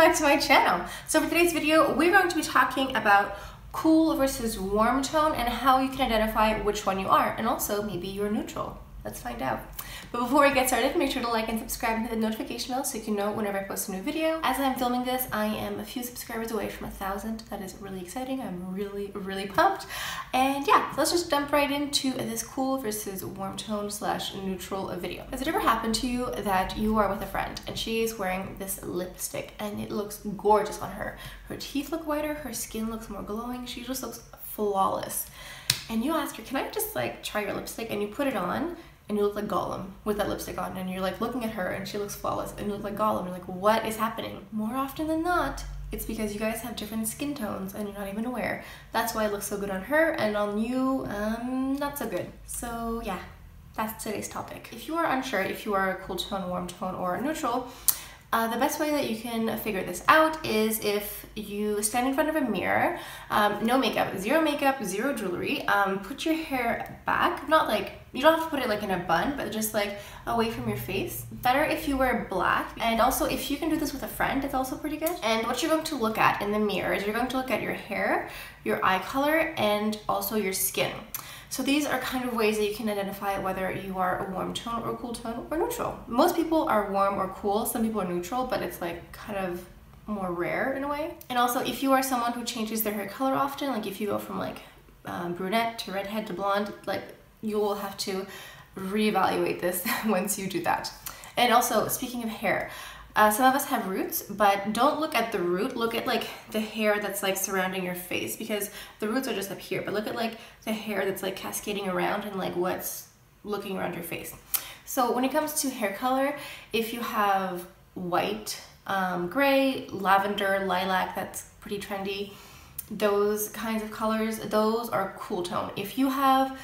back to my channel. So for today's video, we're going to be talking about cool versus warm tone and how you can identify which one you are, and also maybe you're neutral. Let's find out. But before we get started, make sure to like and subscribe and hit the notification bell so you can know whenever I post a new video. As I'm filming this, I am a few subscribers away from 1,000. That is really exciting. I'm really pumped. And yeah, so let's just jump right into this cool versus warm tone slash neutral video. Has it ever happened to you that you are with a friend and she is wearing this lipstick and it looks gorgeous on her? Her teeth look whiter, her skin looks more glowing, she just looks flawless. And you ask her, can I just like try your lipstick? And you put it on and you look like Gollum with that lipstick on, and you're like looking at her and she looks flawless and you look like Gollum. You're like, what is happening? More often than not, it's because you guys have different skin tones and you're not even aware. That's why it looks so good on her, and on you, not so good. So yeah, that's today's topic. If you are unsure if you are a cool tone, warm tone, or neutral, the best way that you can figure this out is if you stand in front of a mirror, no makeup, zero jewelry, put your hair back, not like, you don't have to put it like in a bun, but just like away from your face. Better if you wear black, and also if you can do this with a friend, it's also pretty good. And what you're going to look at in the mirror is you're going to look at your hair, your eye color, and also your skin. So these are kind of ways that you can identify whether you are a warm tone or cool tone or neutral. Most people are warm or cool, some people are neutral, but it's like kind of more rare in a way. And also if you are someone who changes their hair color often, like if you go from like brunette to redhead to blonde, like you will have to reevaluate this once you do that. And also, speaking of hair, some of us have roots, but don't look at the root, look at like the hair that's like surrounding your face, because the roots are just up here, but look at like the hair that's like cascading around and like what's looking around your face. So when it comes to hair color, if you have white, gray, lavender, lilac, that's pretty trendy, those kinds of colors, those are cool tone. If you have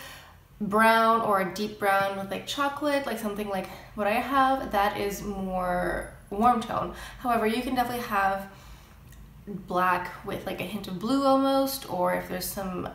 brown or a deep brown with like chocolate, like something like what I have, that is more warm tone. However, you can definitely have black with like a hint of blue almost, or if there's some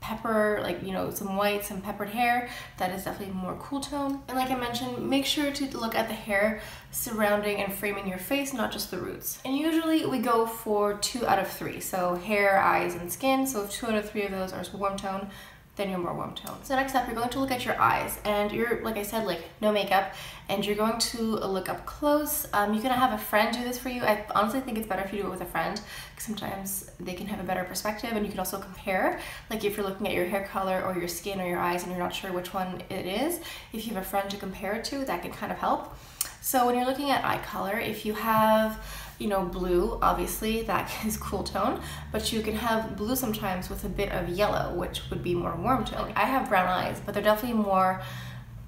pepper, like, you know, some white, some peppered hair, that is definitely more cool tone. And like I mentioned, make sure to look at the hair surrounding and framing your face, not just the roots. And usually we go for 2 out of 3, so hair, eyes, and skin. So if 2 out of 3 of those are warm tone, then you're more warm tone. So next up, you're going to look at your eyes, and you're, like I said, like no makeup, and you're going to look up close. You can have a friend do this for you. I honestly think it's better if you do it with a friend, because sometimes they can have a better perspective, and you can also compare. Like if you're looking at your hair color or your skin or your eyes and you're not sure which one it is, if you have a friend to compare it to, that can kind of help. So when you're looking at eye color, if you have, you know, blue, obviously that is cool tone, but you can have blue sometimes with a bit of yellow, which would be more warm tone. I have brown eyes, but they're definitely more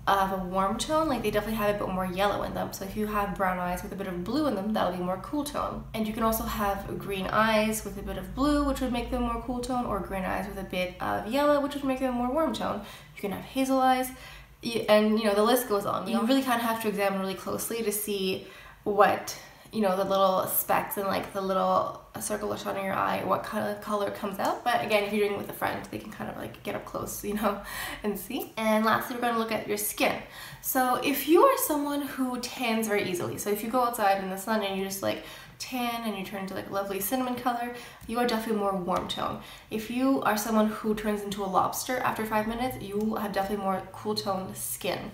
of a warm tone, like they definitely have a bit more yellow in them. So if you have brown eyes with a bit of blue in them, that'll be more cool tone. And you can also have green eyes with a bit of blue, which would make them more cool tone, or green eyes with a bit of yellow, which would make them more warm tone. You can have hazel eyes, and you know, the list goes on. You really kind of have to examine really closely to see what, you know, the little specks and like the little circle that's on your eye, what kind of color comes out. But again, if you're doing it with a friend, they can kind of like get up close, you know, and see. And lastly, we're going to look at your skin. So if you are someone who tans very easily, so if you go outside in the sun and you just like tan and you turn into like a lovely cinnamon color, you are definitely more warm tone. If you are someone who turns into a lobster after 5 minutes, you have definitely more cool tone skin.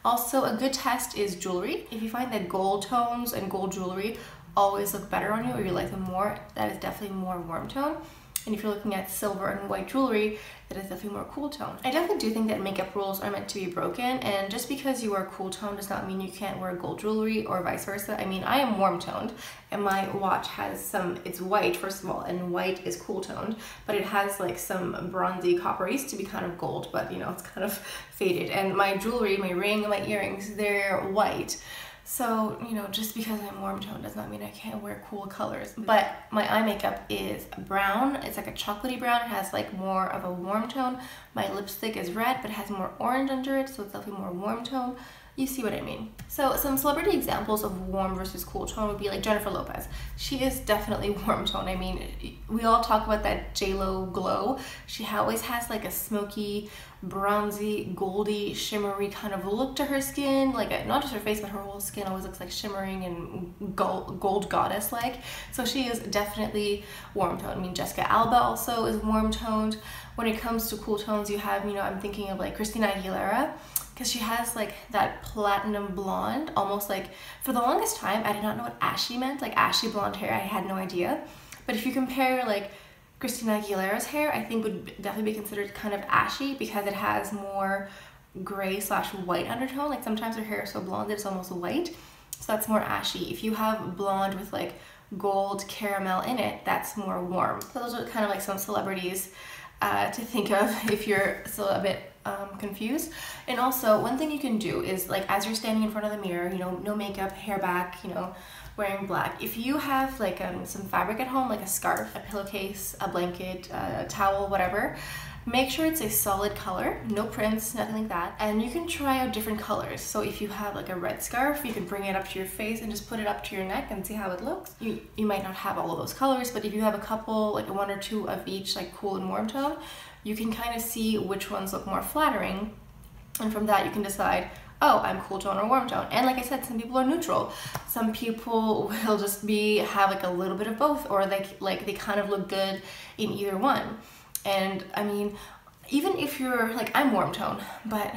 Also, a good test is jewelry. If you find that gold tones and gold jewelry always look better on you, or you like them more, that is definitely more warm tone. And if you're looking at silver and white jewelry, that is definitely more cool tone. I definitely do think that makeup rules are meant to be broken, and just because you are cool tone does not mean you can't wear gold jewelry or vice versa. I mean, I am warm toned, and my watch has some, it's white first of all, and white is cool toned, but it has like some bronzy copper. It used to be kind of gold, but you know, it's kind of faded. And my jewelry, my ring and my earrings, they're white. So, you know, just because I'm warm tone does not mean I can't wear cool colors. But my eye makeup is brown. It's like a chocolatey brown. It has like more of a warm tone. My lipstick is red, but it has more orange under it, so it's definitely more warm tone. you see what I mean. So some celebrity examples of warm versus cool tone would be like Jennifer Lopez. She is definitely warm tone. I mean, we all talk about that J-Lo glow. She always has like a smoky, bronzy, goldy, shimmery kind of look to her skin. Like not just her face, but her whole skin always looks like shimmering and gold goddess-like. So she is definitely warm tone. I mean, Jessica Alba also is warm toned. When it comes to cool tones, you have, you know, I'm thinking of like Christina Aguilera, because she has like that platinum blonde, almost like, for the longest time, I did not know what ashy meant, like ashy blonde hair, I had no idea. But if you compare like Christina Aguilera's hair, I think would definitely be considered kind of ashy because it has more gray slash white undertone. Like sometimes her hair is so blonde that it's almost white, so that's more ashy. If you have blonde with like gold caramel in it, that's more warm. So those are kind of like some celebrities to think of if you're still a bit confused. And also, one thing you can do is, like, as you're standing in front of the mirror, you know, no makeup, hair back, you know, wearing black. If you have like some fabric at home, like a scarf, a pillowcase, a blanket, a towel, whatever, make sure it's a solid color, no prints, nothing like that. And you can try out different colors. So if you have like a red scarf, you can bring it up to your face and just put it up to your neck and see how it looks. You might not have all of those colors, but if you have a couple, like one or two of each, like cool and warm tone, you can kind of see which ones look more flattering. And from that you can decide, oh, I'm cool tone or warm tone. And like I said, some people are neutral. Some people will just have like a little bit of both, or they kind of look good in either one. And I mean, even if you're like, I'm warm tone, but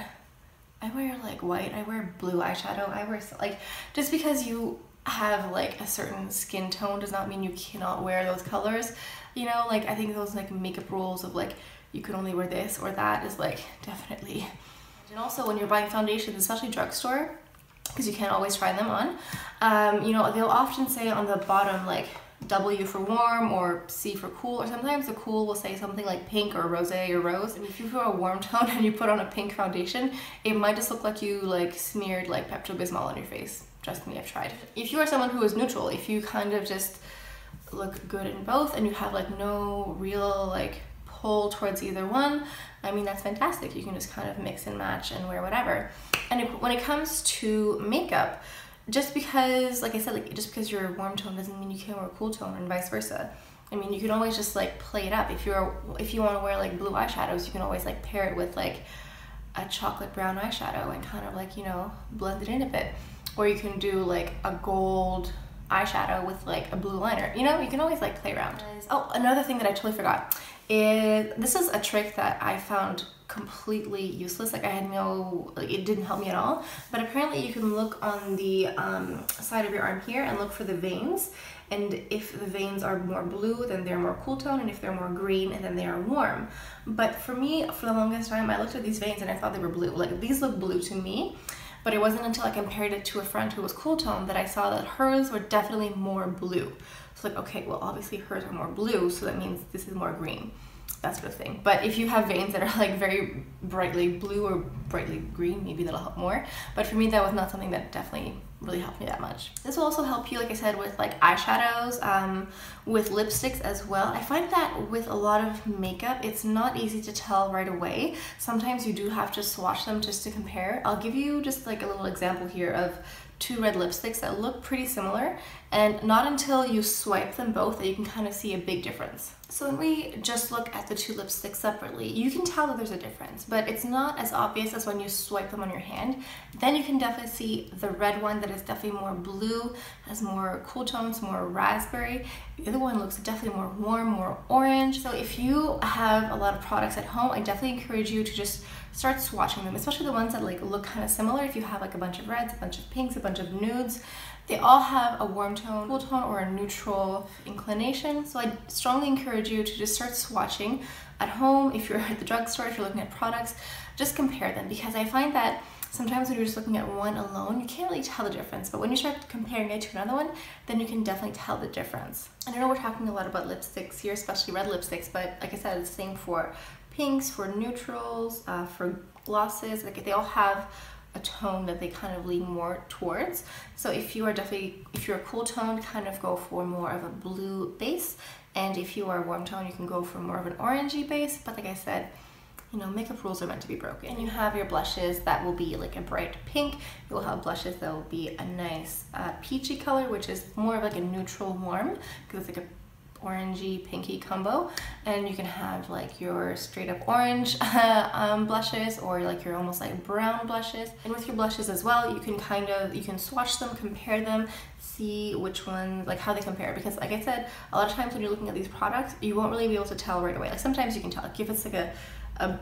I wear like white, I wear blue eyeshadow, I wear like, just because you have like a certain skin tone does not mean you cannot wear those colors. You know, like I think those like makeup rules of like, you can only wear this or that is like definitely. And also when you're buying foundations, especially drugstore, because you can't always try them on, you know, they'll often say on the bottom like W for warm or C for cool, or sometimes the cool will say something like pink or rosé or rose. And if you feel a warm tone and you put on a pink foundation, it might just look like you like smeared like Pepto-Bismol on your face. Trust me, I've tried. If you are someone who is neutral, if you kind of just look good in both and you have like no real like pull towards either one, I mean, that's fantastic. You can just kind of mix and match and wear whatever. And when it comes to makeup, just because, like I said, like just because you're warm tone doesn't mean you can't wear cool tone, and vice versa. I mean, you can always just like play it up. If you want to wear like blue eyeshadows, you can always like pair it with like a chocolate brown eyeshadow and kind of like, you know, blend it in a bit. Or you can do like a gold eyeshadow with like a blue liner. You know, you can always like play around. Oh, another thing that I totally forgot is, this is a trick that I found completely useless. Like I had no, like it didn't help me at all. But apparently you can look on the side of your arm here and look for the veins. And if the veins are more blue, then they're more cool tone. And if they're more green, then they are warm. But for me, for the longest time, I looked at these veins and I thought they were blue. Like these look blue to me. But it wasn't until I compared it to a friend who was cool tone that I saw that hers were definitely more blue. So like, okay, well obviously hers are more blue, so that means this is more green. That sort of thing. But if you have veins that are like very brightly blue or brightly green, maybe that'll help more. But for me, that was not something that definitely really helped me that much. This will also help you, like I said, with like eyeshadows, with lipsticks as well. I find that with a lot of makeup, it's not easy to tell right away. Sometimes you do have to swatch them just to compare. I'll give you just like a little example here of two red lipsticks that look pretty similar, and not until you swipe them both that you can kind of see a big difference. So when we just look at the two lipsticks separately, you can tell that there's a difference, but it's not as obvious as when you swipe them on your hand. Then you can definitely see the red one that is definitely more blue, has more cool tones, more raspberry. The other one looks definitely more warm, more orange. So if you have a lot of products at home, I definitely encourage you to just start swatching them, especially the ones that like look kind of similar. If you have like a bunch of reds, a bunch of pinks, a bunch of nudes, they all have a warm tone, cool tone, or a neutral inclination. So I strongly encourage you to just start swatching at home. If you're at the drugstore, if you're looking at products, just compare them, because I find that sometimes when you're just looking at one alone, you can't really tell the difference. But when you start comparing it to another one, then you can definitely tell the difference. And I know we're talking a lot about lipsticks here, especially red lipsticks, but like I said, it's the same for pinks, for neutrals, for glosses. Like they all have a tone that they kind of lean more towards. So if you're a cool tone, kind of go for more of a blue base, and if you are a warm tone, you can go for more of an orangey base. But like I said, you know, makeup rules are meant to be broken. And you have your blushes that will be like a bright pink. You'll have blushes that will be a nice peachy color, which is more of like a neutral warm, because it's like a orangey pinky combo. And you can have like your straight up orange blushes, or like your almost like brown blushes. And with your blushes as well, you can swatch them, compare them, see which one, like how they compare, because like I said, a lot of times when you're looking at these products, you won't really be able to tell right away. Like sometimes you can tell, like if it's like a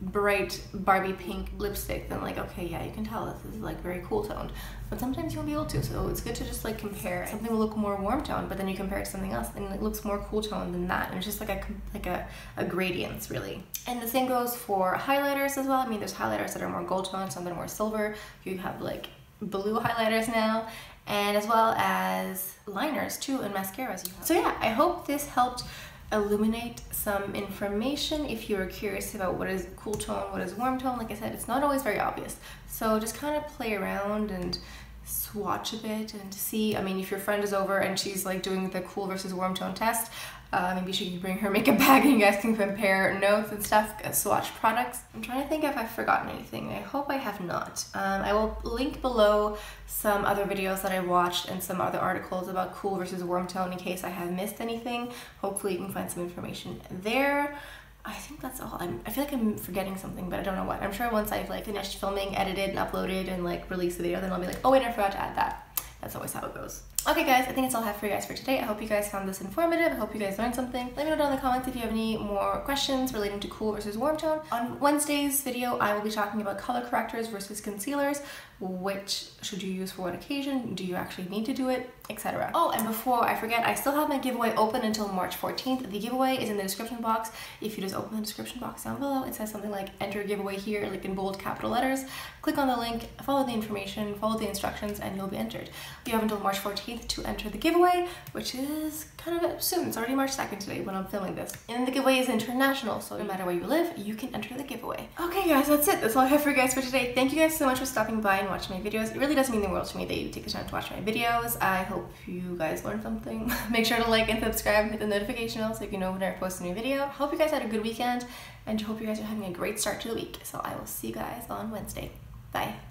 bright Barbie pink lipstick, then like, okay, yeah, you can tell this is like very cool toned, but sometimes you won't be able to. So it's good to just like compare. Something will look more warm toned, but then you compare it to something else and it looks more cool toned than that, and it's just like a gradients really. And the same goes for highlighters as well. I mean, there's highlighters that are more gold toned, some that are more silver. You have like blue highlighters now, and as well as liners too, and mascaras. So yeah, I hope this helped illuminate some information if you're curious about what is cool tone, what is warm tone. Like I said, it's not always very obvious, so just kind of play around and swatch a bit and see. I mean, if your friend is over and she's like doing the cool versus warm tone test, maybe she can bring her makeup bag and you guys can compare notes and stuff, swatch products. I'm trying to think if I've forgotten anything. I hope I have not. I will link below some other videos that I watched and some other articles about cool versus warm tone in case I have missed anything. Hopefully you can find some information there. I think that's all. I feel like I'm forgetting something, but I don't know what. I'm sure once I've like finished filming, edited, and uploaded, and like released the video, then I'll be like, oh wait, I forgot to add that. That's always how it goes. Okay guys, I think that's all I have for you guys for today. I hope you guys found this informative. I hope you guys learned something. Let me know down in the comments if you have any more questions relating to cool versus warm tone. On Wednesday's video, I will be talking about color correctors versus concealers. Which should you use for what occasion? Do you actually need to do it? Etc. Oh, and before I forget, I still have my giveaway open until March 14th. The giveaway is in the description box. If you just open the description box down below, it says something like enter giveaway here, like in bold capital letters. Click on the link, follow the information, follow the instructions, and you'll be entered. You have until March 14th to enter the giveaway, which is kind of soon. It's already March 2nd today when I'm filming this. And the giveaway is international, so no matter where you live, you can enter the giveaway. Okay guys, that's it. That's all I have for you guys for today. Thank you guys so much for stopping by and watching my videos. It really does mean the world to me that you take the time to watch my videos. I hope you guys learned something. Make sure to like and subscribe and hit the notification bell so you can know when I post a new video. Hope you guys had a good weekend and hope you guys are having a great start to the week. So I will see you guys on Wednesday. Bye.